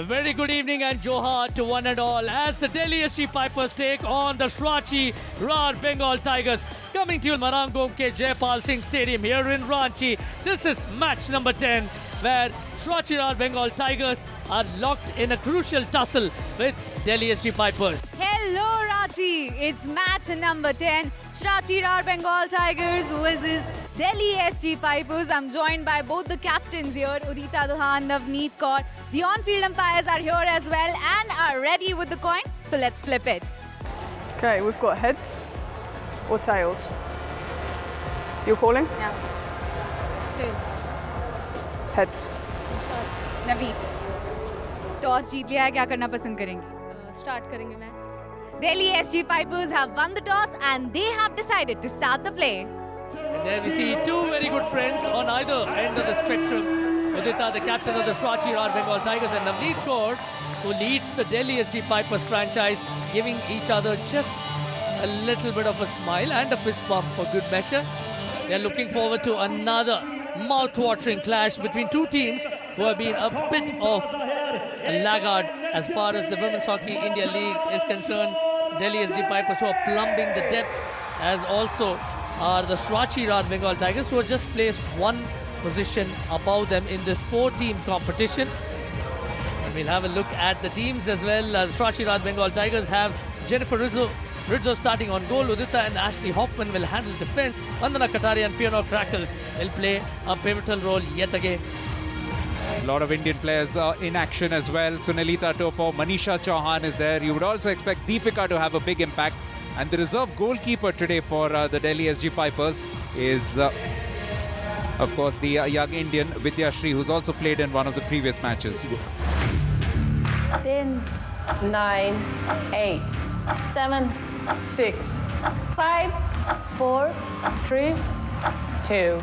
very good evening and Johar to one and all as the Delhi SG Pipers take on the Srachi Rar Bengal Tigers. Coming to you Marangom ke Jaipal Singh Stadium here in Ranchi. This is match number 10 where Srachi Rar Bengal Tigers are locked in a crucial tussle with Delhi SG Pipers. Hello Ranchi, it's match number 10. Srachi Rar Bengal Tigers versus Delhi SG Pipers. I'm joined by both the captains here, Udita Dohan, Navneet Kaur. The on-field umpires are here as well and are ready with the coin. So let's flip it. Okay, we've got heads or tails. You're calling? Yeah. It's heads. Navneet, toss जीत लिया है, क्या करना पसंद करेंगे? Start करेंगे match. Delhi SG Pipers have won the toss and they have decided to start the play. And there we see two very good friends on either end of the spectrum. Udita, the captain of the Srachi Rar Bengal Tigers, and Navneet Kaur, who leads the Delhi SG Pipers franchise, giving each other just a little bit of a smile and a fist bump for good measure. They're looking forward to another mouth-watering clash between two teams who have been a bit of a laggard as far as the Women's Hockey India League is concerned. Delhi SG Pipers who are plumbing the depths, as also are the Srachi Rar Bengal Tigers who are just placed one position above them in this four-team competition. And we'll have a look at the teams as well. Srachi Rar Bengal Tigers have Jennifer Rizzo starting on goal. Udita and Ashley Hoffman will handle defense. Vandana Kataria and Fiona Crackles will play a pivotal role yet again. A lot of Indian players are in action as well. Sunalita Topo, Manisha Chauhan is there. You would also expect Deepika to have a big impact. And the reserve goalkeeper today for the Delhi SG Pipers is, of course, the young Indian Vidya Shri, who's also played in one of the previous matches. 10, 9, 8, 7, 6, 5, 4, 3, 2,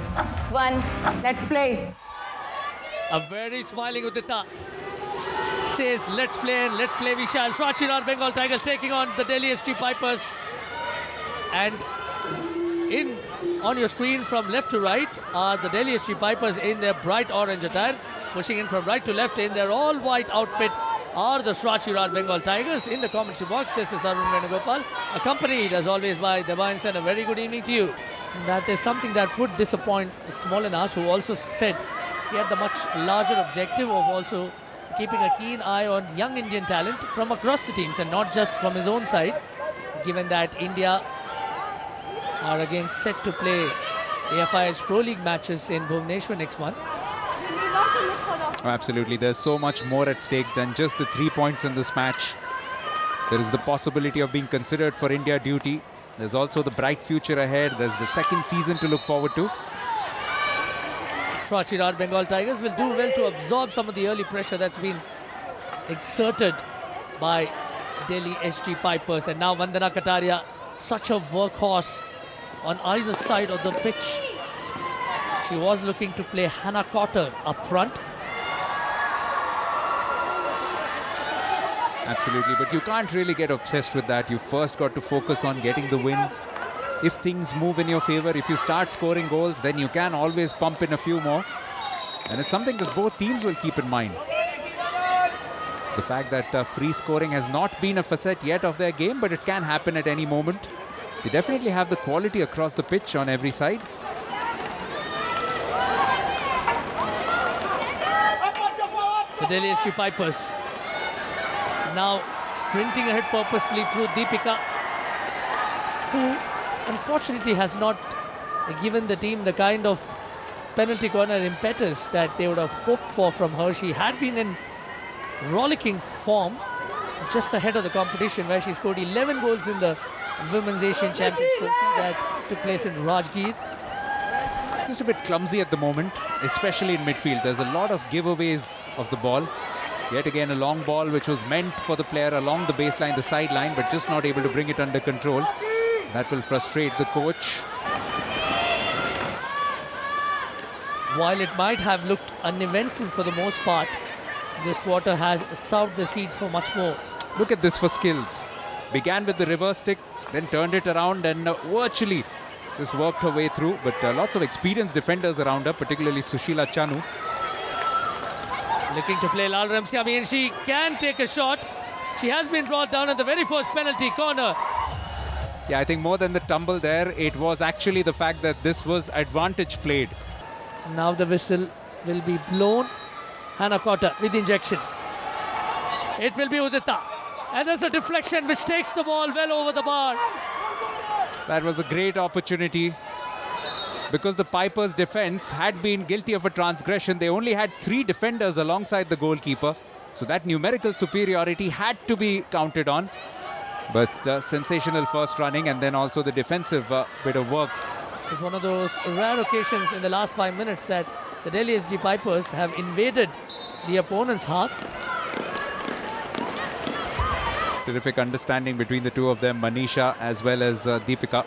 1. Let's play. A very smiling Udita says, let's play and let's play we shall. Srachi Rar Bengal Tigers taking on the Delhi SG Pipers. And on your screen from left to right are the Delhi SG Pipers in their bright orange attire. Pushing in from right to left in their all-white outfit are the Srachi Rar Bengal Tigers. In the commentary box, this is Arun Venugopal, accompanied as always by Devayan Sen. A very good evening to you. That is something that would disappoint Smolinas, who also said he had the much larger objective of also keeping a keen eye on young Indian talent from across the teams and not just from his own side, given that India are again set to play AFI's Pro League matches in Bhubaneswar next month. Absolutely, there's so much more at stake than just the 3 points in this match. There is the possibility of being considered for India duty. There's also the bright future ahead. There's the second season to look forward to. Srachi Rar Bengal Tigers will do well to absorb some of the early pressure that's been exerted by Delhi SG Pipers. And now Vandana Kataria, such a workhorse on either side of the pitch. She was looking to play Hannah Cotter up front. Absolutely, but you can't really get obsessed with that. You first got to focus on getting the win. If things move in your favor, if you start scoring goals, then you can always pump in a few more. And it's something that both teams will keep in mind. The fact that free scoring has not been a facet yet of their game, but it can happen at any moment. They definitely have the quality across the pitch on every side. The Delhi SG Pipers now sprinting ahead purposefully through Deepika, who unfortunately has not given the team the kind of penalty corner impetus that they would have hoped for from her. She had been in rollicking form just ahead of the competition, where she scored 11 goals in the Women's Asian Champions Trophy that took place in Rajgir. Just a bit clumsy at the moment, especially in midfield. There's a lot of giveaways of the ball. Yet again, a long ball which was meant for the player along the baseline, the sideline, but just not able to bring it under control. That will frustrate the coach. While it might have looked uneventful for the most part, this quarter has served the seeds for much more. Look at this for skills. Began with the reverse stick, then turned it around and virtually just worked her way through. But lots of experienced defenders around her, particularly Sushila Chanu. Looking to play Lal Ramsiami, and she can take a shot. She has been brought down at the very first penalty corner. Yeah, I think more than the tumble there, it was actually the fact that this was advantage played. Now the whistle will be blown. Hannah Cotter with injection. It will be Udita. And there's a deflection which takes the ball well over the bar. That was a great opportunity. Because the Pipers' defense had been guilty of a transgression, they only had 3 defenders alongside the goalkeeper. So that numerical superiority had to be counted on. But sensational first running, and then also the defensive bit of work. It's one of those rare occasions in the last 5 minutes that the Delhi SG Pipers have invaded the opponent's half. Terrific understanding between the two of them, Manisha as well as Deepika.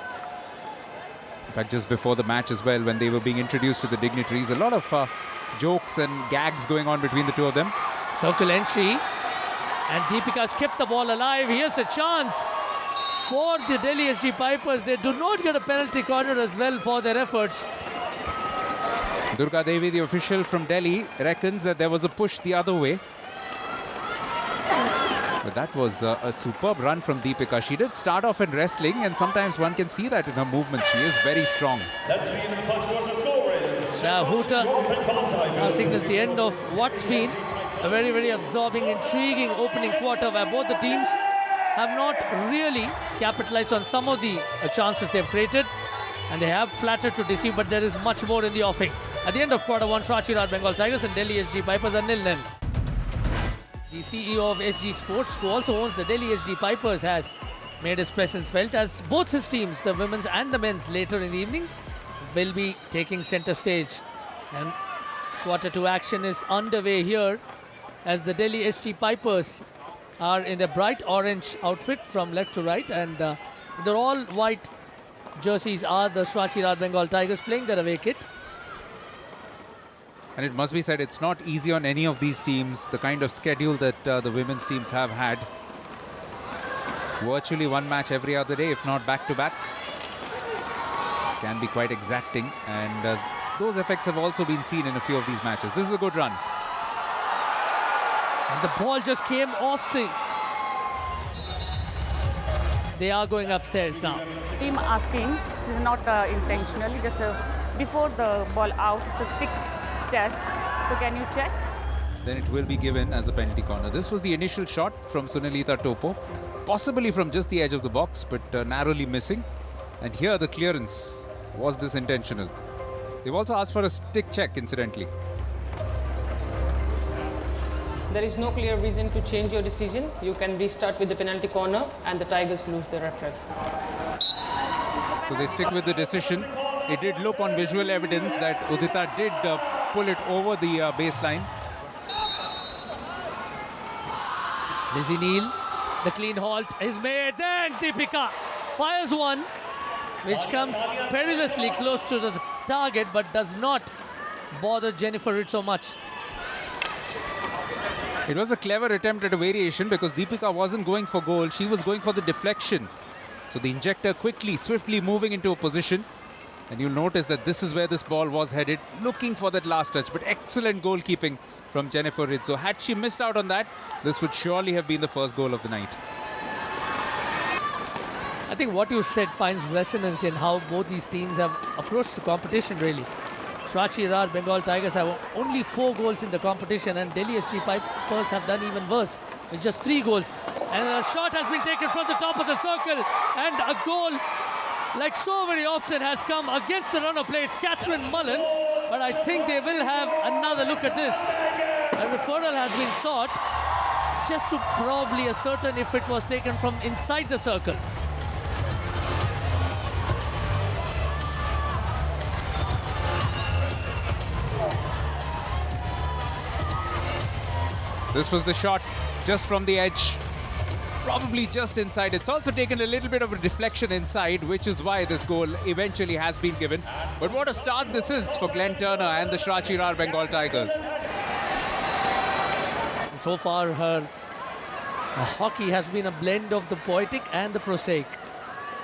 In fact, just before the match as well, when they were being introduced to the dignitaries, a lot of jokes and gags going on between the two of them. Circle entry, and Deepika's kept the ball alive. Here's a chance for the Delhi SG Pipers. They do not get a penalty corner as well for their efforts. Durga Devi, the official from Delhi, reckons that there was a push the other way. But that was a superb run from Deepika. She did start off in wrestling, and sometimes one can see that in her movements. She is very strong. The hooter now signals the end of what's been a very, very absorbing, intriguing opening quarter where both the teams have not really capitalized on some of the chances they've created, and they have flattered to deceive, but there is much more in the offing. At the end of quarter 1, Srachira Bengal Tigers and Delhi SG Pipers are 0-0. The CEO of SG Sports, who also owns the Delhi SG Pipers, has made his presence felt as both his teams, the women's and the men's, later in the evening will be taking center stage. And quarter 2 action is underway here as the Delhi SG Pipers are in their bright orange outfit from left to right, and their all white jerseys are the Srachira Bengal Tigers playing their away kit. And it must be said, it's not easy on any of these teams, the kind of schedule that the women's teams have had. Virtually one match every other day, if not back-to-back. Can be quite exacting, and those effects have also been seen in a few of these matches. This is a good run. And the ball just came off the... They are going upstairs now. Team asking, this is not intentionally, just before the ball out, it's a stick touch. So can you check? Then it will be given as a penalty corner. This was the initial shot from Sunalita Topo, possibly from just the edge of the box, but narrowly missing. And here the clearance. Was this intentional? They've also asked for a stick check, incidentally. There is no clear reason to change your decision. You can restart with the penalty corner and the Tigers lose the red flag. So they stick with the decision. It did look on visual evidence that Udita did pull it over the baseline. Lizzie Neal, the clean halt is made. Then Deepika fires one, which comes perilously close to the target, but does not bother Jennifer Ridd so much. It was a clever attempt at a variation because Deepika wasn't going for goal. She was going for the deflection. So the injector quickly, swiftly moving into a position. And you'll notice that this is where this ball was headed, looking for that last touch. But excellent goalkeeping from Jennifer Ridd. So had she missed out on that, this would surely have been the first goal of the night. I think what you said finds resonance in how both these teams have approached the competition, really. Srachira Bengal Tigers have only 4 goals in the competition, and Delhi SG Pipers have done even worse with just 3 goals. And a shot has been taken from the top of the circle, and a goal, like so very often, has come against the run of play. It's Catherine Mullen, but I think they will have another look at this. A referral has been sought just to probably ascertain if it was taken from inside the circle. This was the shot just from the edge, probably just inside. It's also taken a little bit of a deflection inside, which is why this goal eventually has been given. But what a start this is for Glenn Turner and the Srachira Bengal Tigers. So far, her hockey has been a blend of the poetic and the prosaic.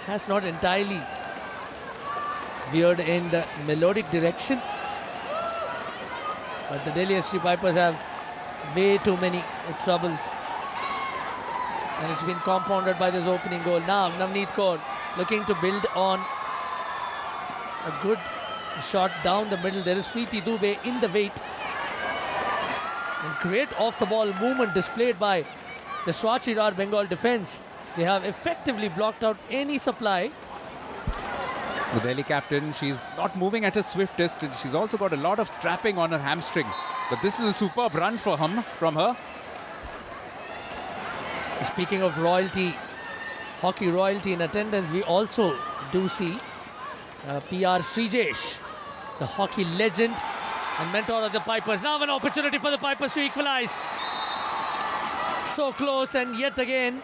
Has not entirely veered in the melodic direction. But the Delhi SG Pipers have way too many troubles. And it's been compounded by this opening goal. Now Navneet Kaur looking to build on a good shot down the middle. There is Preeti Dubey in the weight. And great off-the-ball movement displayed by the Swati Rar Bengal defence. They have effectively blocked out any supply. The Delhi captain, she's not moving at her swiftest, and she's also got a lot of strapping on her hamstring. But this is a superb run from her. Speaking of royalty, hockey royalty in attendance, we also do see PR Srijesh, the hockey legend and mentor of the Pipers. Now an opportunity for the Pipers to equalize. So close, and yet again,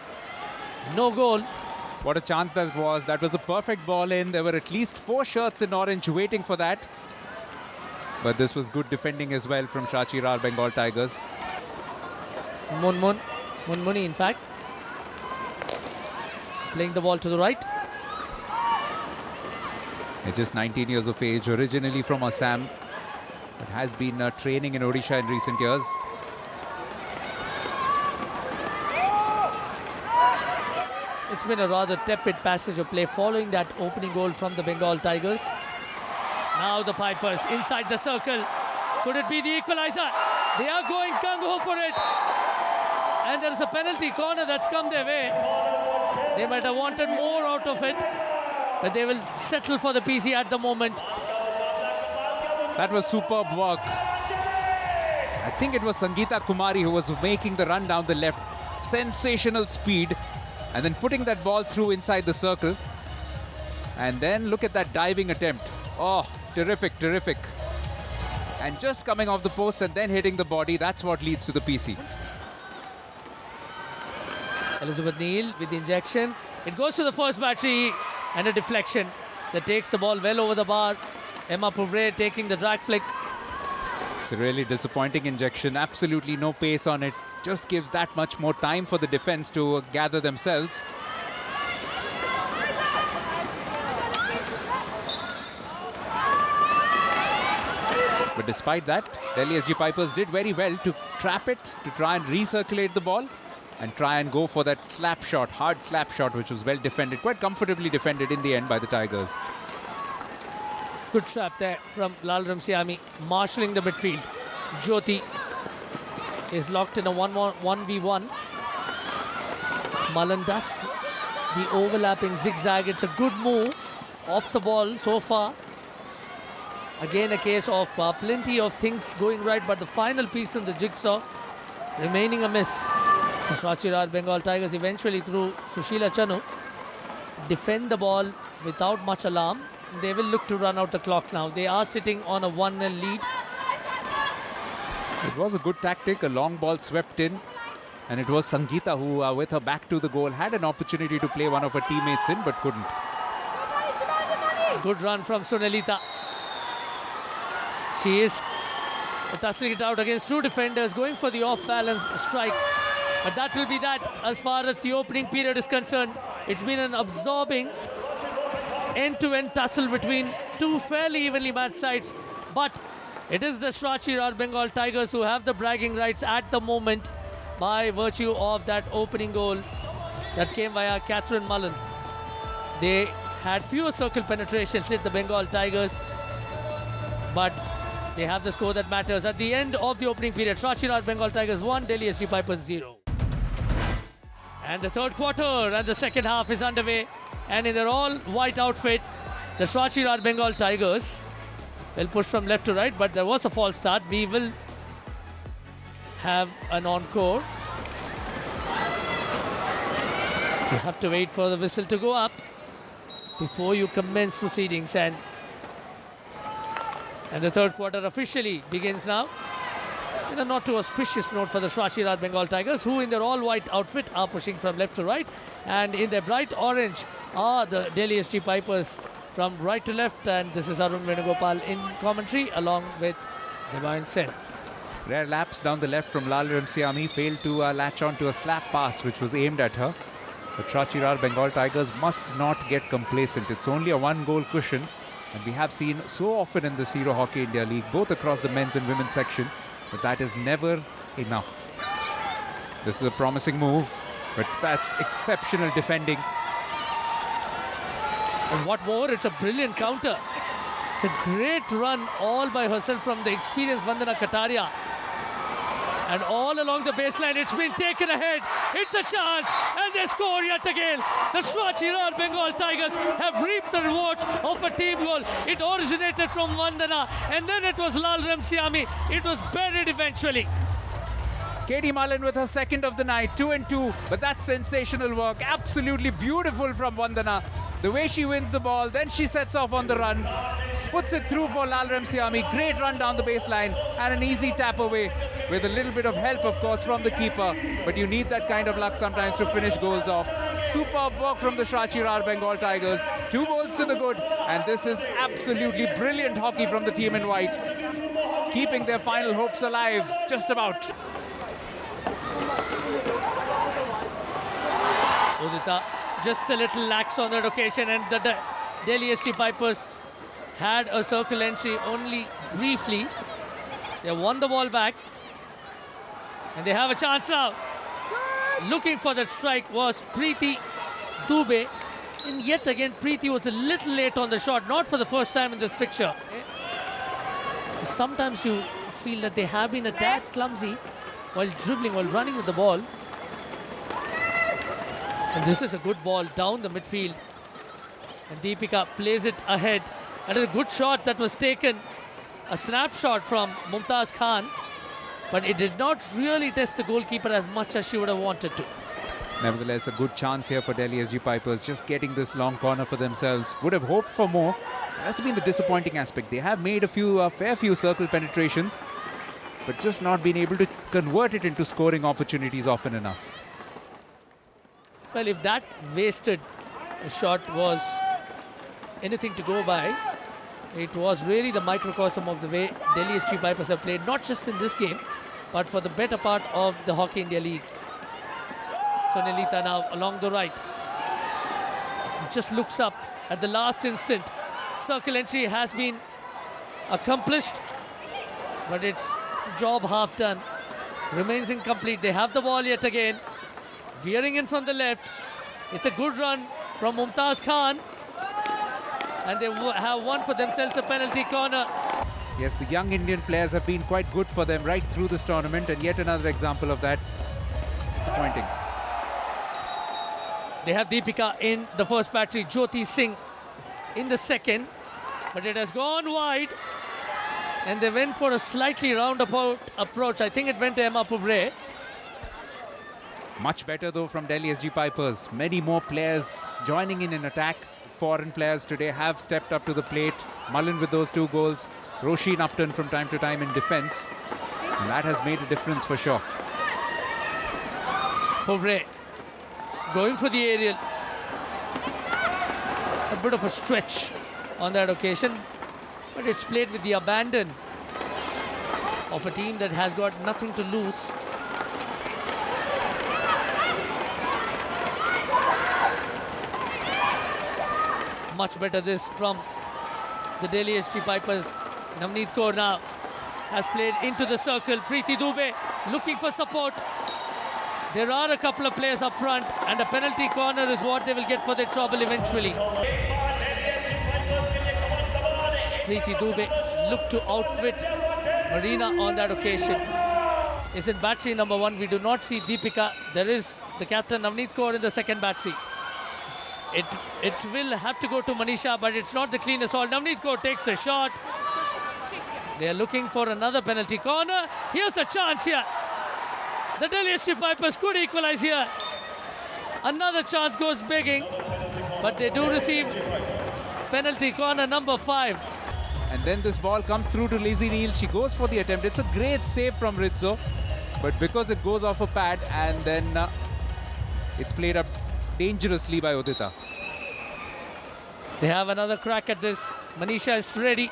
no goal. What a chance that was. That was a perfect ball in. There were at least 4 shirts in orange waiting for that. But this was good defending as well from Swati Rar Bengal Tigers. Munmuni, in fact, playing the ball to the right. He's just 19 years of age, originally from Assam, but has been training in Odisha in recent years. It's been a rather tepid passage of play following that opening goal from the Bengal Tigers. Now the Pipers inside the circle. Could it be the equalizer? They are going gung-ho for it. And there is a penalty corner that's come their way. They might have wanted more out of it, but they will settle for the PC at the moment. That was superb work. I think it was Sangeeta Kumari who was making the run down the left. Sensational speed. And then putting that ball through inside the circle. And then look at that diving attempt. Oh, terrific, terrific. And just coming off the post and then hitting the body, that's what leads to the PC. Elizabeth Neal with the injection. It goes to the first battery and a deflection that takes the ball well over the bar. Emma Pouvre taking the drag flick. It's a really disappointing injection. Absolutely no pace on it. Just gives that much more time for the defense to gather themselves. But despite that, Delhi SG Pipers did very well to trap it, to try and recirculate the ball and try and go for that slap shot, hard slap shot, which was well defended, quite comfortably defended in the end by the Tigers. Good trap there from Lal Ramsiami, marshalling the midfield. Jyoti is locked in a 1v1. Malan does the overlapping zigzag. It's a good move off the ball so far. Again, a case of plenty of things going right, but the final piece in the jigsaw remaining a miss. The Swati Rar Bengal Tigers eventually, through Sushila Chanu, defend the ball without much alarm. They will look to run out the clock now. They are sitting on a 1-0 lead. It was a good tactic, a long ball swept in, and it was Sangeeta who, with her back to the goal, had an opportunity to play one of her teammates in, but couldn't. Good run from Sunelita. She is tussling it out against 2 defenders, going for the off-balance strike. But that will be that as far as the opening period is concerned. It's been an absorbing end-to-end tussle between 2 fairly evenly matched sides. But it is the Swati Rar Bengal Tigers who have the bragging rights at the moment by virtue of that opening goal that came via Catherine Mullen. They had fewer circle penetrations with the Bengal Tigers, but they have the score that matters. At the end of the opening period, Swati Rar Bengal Tigers 1, Delhi SG Pipers 0. And the third quarter and the second half is underway. And in their all-white outfit, the Swati Rar Bengal Tigers will push from left to right, but there was a false start. We will have an encore. You have to wait for the whistle to go up before you commence proceedings. And the third quarter officially begins now. In a not too auspicious note for the Swati Rar Bengal Tigers, who in their all-white outfit are pushing from left to right, and in their bright orange are the Delhi SG Pipers from right to left. And this is Arun Venugopal in commentary along with Divine Sen. Rare lapse down the left from Lal Ramsiami, failed to latch on to a slap pass which was aimed at her. The Swati Rar Bengal Tigers must not get complacent. It's only a 1-goal cushion, and we have seen so often in this Hero Hockey India League, both across the men's and women's section, but that is never enough. This is a promising move, but that's exceptional defending. And what more, it's a brilliant counter. It's a great run all by herself from the experienced Vandana Kataria. And all along the baseline, it's been taken ahead. It's a chance, and they score yet again. The Srachira Bengal Tigers have reaped the rewards of a team goal. It originated from Vandana, and then it was Lal Ramsiami. It was buried eventually. Katie Mullen with her second of the night, 2 and 2. But that's sensational work. Absolutely beautiful from Vandana. The way she wins the ball, then she sets off on the run, puts it through for Lal Ramsiami. Great run down the baseline and an easy tap away with a little bit of help, of course, from the keeper. But you need that kind of luck sometimes to finish goals off. Superb work from the Srachira Bengal Tigers. 2 goals to the good. And this is absolutely brilliant hockey from the team in white, keeping their final hopes alive, just about. Udita just a little lax on that occasion, and the Delhi SG Pipers had a circle entry only briefly. They won the ball back, and they have a chance now. Looking for that strike was Preeti Dubey, and yet again Preeti was a little late on the shot, not for the first time in this picture. Sometimes you feel that they have been a tad clumsy while dribbling, while running with the ball. And this is a good ball down the midfield. And Deepika plays it ahead. That is a good shot that was taken. A snapshot from Mumtaz Khan. But it did not really test the goalkeeper as much as she would have wanted to. Nevertheless, a good chance here for Delhi SG Pipers, just getting this long corner for themselves. Would have hoped for more. That's been the disappointing aspect. They have made a fair few circle penetrations, but just not been able to convert it into scoring opportunities often enough. Well, if that wasted shot was anything to go by, it was really the microcosm of the way Delhi SG Pipers have played, not just in this game, but for the better part of the Hockey India League. So Nilita now along the right. Just looks up at the last instant. Circle entry has been accomplished, but its job half done. Remains incomplete. They have the ball yet again. Veering in from the left. It's a good run from Mumtaz Khan. And they have won for themselves a penalty corner. Yes, the young Indian players have been quite good for them right through this tournament, and yet another example of that. Disappointing. They have Deepika in the first battery, Jyoti Singh in the second, but it has gone wide, and they went for a slightly roundabout approach. I think it went to Emma Poubre. Much better though from Delhi SG Pipers. Many more players joining in attack. Foreign players today have stepped up to the plate. Mullen with those 2 goals. Roisin Upton from time to time in defence. And that has made a difference for sure. Poubre going for the aerial. A bit of a stretch on that occasion, but it's played with the abandon of a team that has got nothing to lose. Much better this from the Delhi SG Pipers. Navneet Kaur now has played into the circle. Preeti Dubey looking for support. There are a couple of players up front, and a penalty corner is what they will get for their trouble eventually. Preeti Dubey looked to outwit Marina on that occasion. Is in battery number 1. We do not see Deepika. There is the captain Navneet Kaur in the second battery. It will have to go to Manisha, but it's not the cleanest all. Navneet Kaur takes a shot. They are looking for another penalty corner. Here's a chance here. The Delhi SG Pipers could equalize here. Another chance goes begging, but they do receive penalty corner number 5. And then this ball comes through to Lizzie Neal. She goes for the attempt. It's a great save from Rizzo, but because it goes off a pad and then it's played up dangerously by Udita. They have another crack at this. Manisha is ready.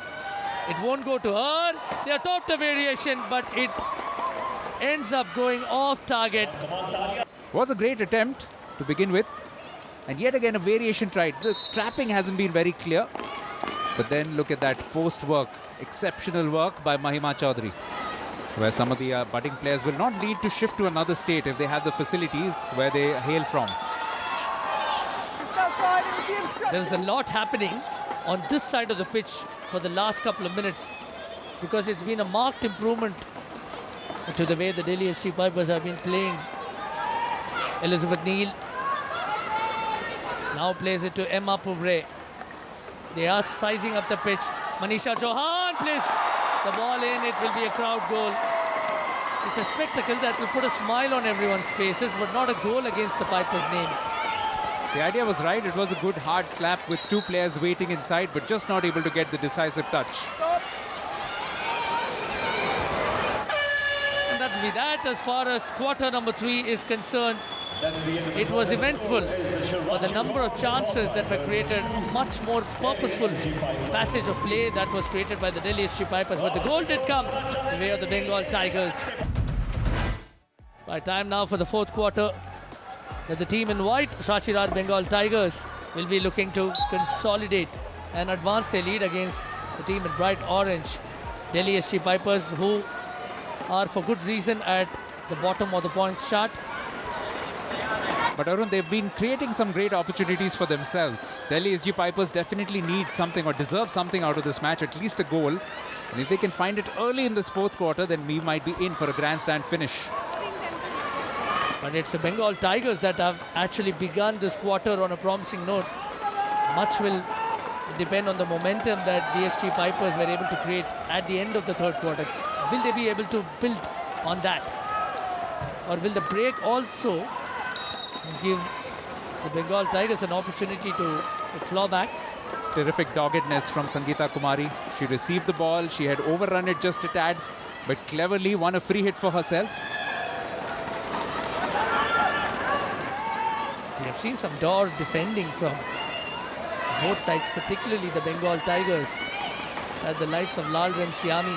It won't go to her. They are topped a variation, but it ends up going off target. Was a great attempt to begin with, and yet again a variation tried. The trapping hasn't been very clear, but then look at that post work. Exceptional work by Mahima Chaudhary. where some of the budding players will not need to shift to another state if they have the facilities where they hail from. There's a lot happening on this side of the pitch for the last couple of minutes, because it's been a marked improvement to the way the Delhi SG Pipers have been playing. Elizabeth Neal now plays it to Emma Pouvre. They are sizing up the pitch. Manisha Chauhan plays the ball in. It will be a crowd goal. It's a spectacle that will put a smile on everyone's faces, but not a goal against the Pipers' name. The idea was right. It was a good hard slap with two players waiting inside, but just not able to get the decisive touch. And that will be that as far as quarter number 3 is concerned. It was eventful for the number of chances that were created, a much more purposeful passage of play that was created by the Delhi SG Pipers, but the goal did come the way of the Bengal Tigers. By time now for the fourth quarter, that the team in white, Srachirar Bengal Tigers, will be looking to consolidate and advance their lead against the team in bright orange, Delhi SG Pipers, who are for good reason at the bottom of the points chart. But Arun, they've been creating some great opportunities for themselves. Delhi SG Pipers definitely need something or deserve something out of this match, at least a goal. And if they can find it early in this fourth quarter, then we might be in for a grandstand finish. But it's the Bengal Tigers that have actually begun this quarter on a promising note. Much will depend on the momentum that the SG Pipers were able to create at the end of the third quarter. Will they be able to build on that? Or will the break also give the Bengal Tigers an opportunity to claw back? Terrific doggedness from Sangeeta Kumari. She received the ball, she had overrun it just a tad, but cleverly won a free hit for herself. We have seen some door defending from both sides, particularly the Bengal Tigers, as the likes of Lal Remsiami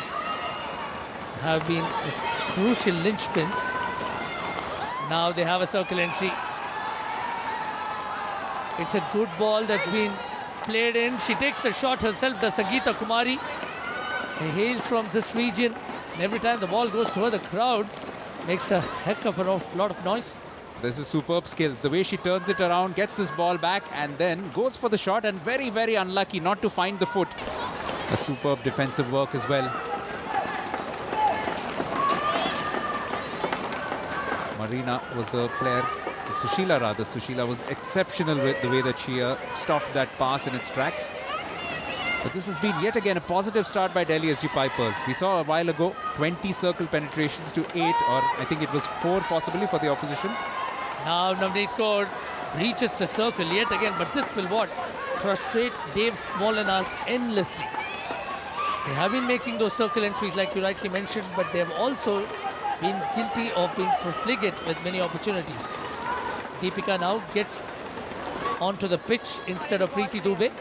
have been crucial linchpins. Now they have a circle entry. It's a good ball that's been played in. She takes the shot herself, the Sangeeta Kumari. She hails from this region, and every time the ball goes to her, the crowd makes a heck of a lot of noise. This is superb skills. The way she turns it around, gets this ball back, and then goes for the shot, and very, very unlucky not to find the foot. A superb defensive work as well. Marina was the player. Sushila rather. Sushila was exceptional with the way that she stopped that pass in its tracks. But this has been yet again a positive start by Delhi SG Pipers. We saw a while ago 20 circle penetrations to 8, or I think it was 4 possibly for the opposition. Now Navneet Kaur breaches the circle yet again, but this will what? Frustrate Dave Smolinas endlessly. They have been making those circle entries like you rightly mentioned, but they have also been guilty of being profligate with many opportunities. Deepika now gets onto the pitch instead of Preeti Dubey.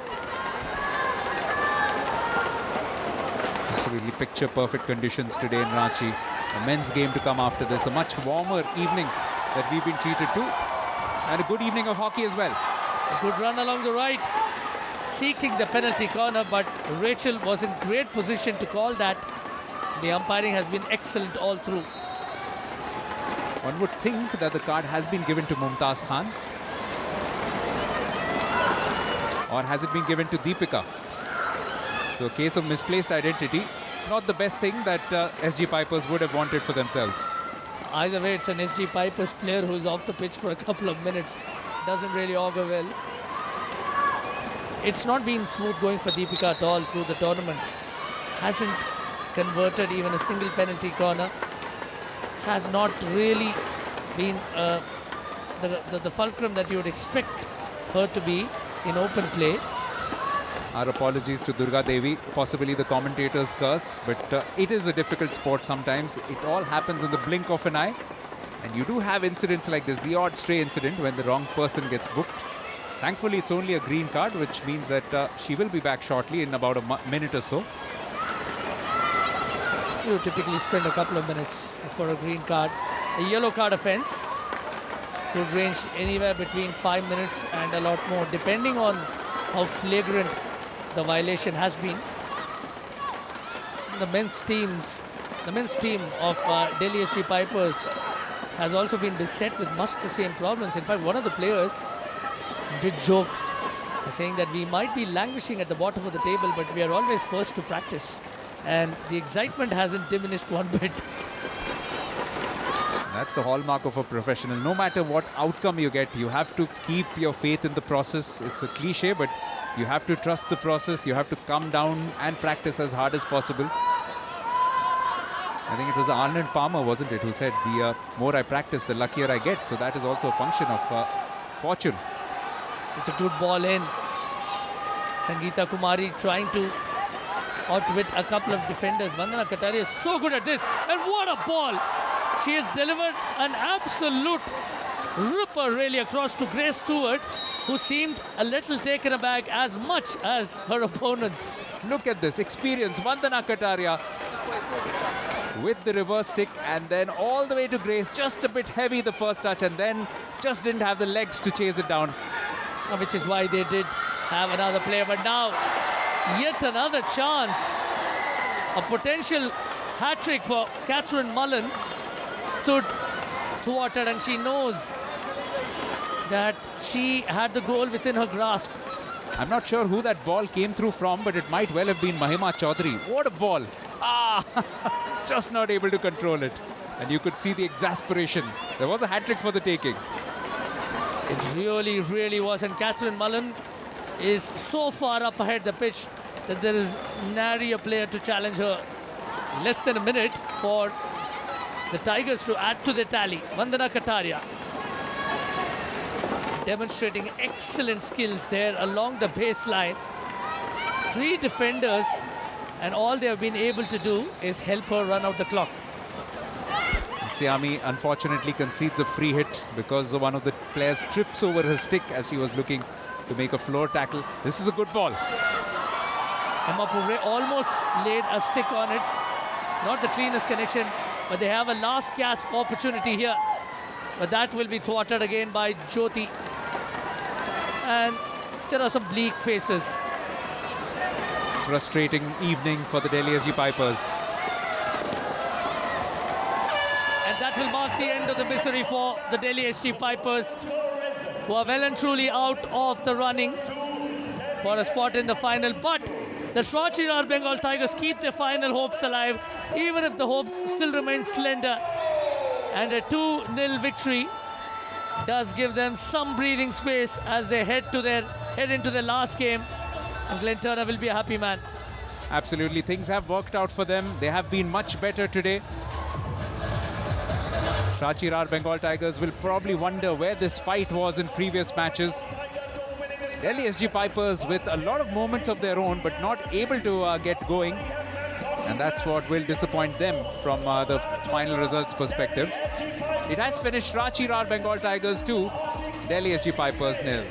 Absolutely picture perfect conditions today in Ranchi. A men's game to come after this. A much warmer evening that we've been treated to. And a good evening of hockey as well. A good run along the right, seeking the penalty corner, but Rachel was in great position to call that. The umpiring has been excellent all through. One would think that the card has been given to Mumtaz Khan. Or has it been given to Deepika? So a case of misplaced identity. Not the best thing that SG Pipers would have wanted for themselves. Either way, it's an SG Pipers player who is off the pitch for a couple of minutes. Doesn't really augur well. It's not been smooth going for Deepika at all through the tournament. Hasn't converted even a single penalty corner. Has not really been the fulcrum that you would expect her to be in open play. Our apologies to Durga Devi, possibly the commentator's curse, but it is a difficult sport sometimes. It all happens in the blink of an eye. And you do have incidents like this, the odd stray incident when the wrong person gets booked. Thankfully, it's only a green card, which means that she will be back shortly in about a minute or so. You typically spend a couple of minutes for a green card. A yellow card offense could range anywhere between 5 minutes and a lot more, depending on how flagrant the violation has been. The men's teams the men's team of Delhi SG Pipers has also been beset with much the same problems. In fact, one of the players did joke, saying that we might be languishing at the bottom of the table, but we are always first to practice. And the excitement hasn't diminished one bit. That's the hallmark of a professional. No matter what outcome you get, you have to keep your faith in the process. It's a cliche, but you have to trust the process. You have to come down and practice as hard as possible. I think it was Arnold Palmer, wasn't it, who said, the more I practice, the luckier I get. So that is also a function of fortune. It's a good ball in. Sangeeta Kumari trying to outwit a couple of defenders. Vandana Kataria is so good at this. And what a ball! She has delivered an absolute ripper really across to Grace Stewart, who seemed a little taken aback as much as her opponents. Look at this experience. Vandana Kataria with the reverse stick, and then all the way to Grace. Just a bit heavy the first touch, and then just didn't have the legs to chase it down. Which is why they did have another player. But now, yet another chance. A potential hat-trick for Catherine Mullen stood thwarted, and she knows that she had the goal within her grasp. I'm not sure who that ball came through from, but it might well have been Mahima Chaudhary. What a ball! Just not able to control it. And you could see the exasperation. There was a hat-trick for the taking. It really, really was. And Catherine Mullen is so far up ahead the pitch that there is nary a player to challenge her. Less than a minute for the Tigers to add to the tally. Vandana Kataria demonstrating excellent skills there along the baseline. 3 defenders, and all they have been able to do is help her run out the clock. Siami unfortunately concedes a free hit because one of the players trips over her stick as she was looking to make a floor tackle. This is a good ball. Emma Puvre almost laid a stick on it. Not the cleanest connection, but they have a last gasp opportunity here. But that will be thwarted again by Jyoti. And there are some bleak faces. Frustrating evening for the Delhi SG Pipers. That will mark the end of the misery for the Delhi SG Pipers, who are well and truly out of the running for a spot in the final. But the Srachiraj Bengal Tigers keep their final hopes alive, even if the hopes still remain slender. And a 2-0 victory does give them some breathing space as they head into their last game. And Glenn Turner will be a happy man. Absolutely, things have worked out for them. They have been much better today. Srachiraj Bengal Tigers will probably wonder where this fight was in previous matches. Delhi SG Pipers with a lot of moments of their own, but not able to get going. And that's what will disappoint them from the final results perspective. It has finished Srachiraj Bengal Tigers 2, Delhi SG Pipers 0.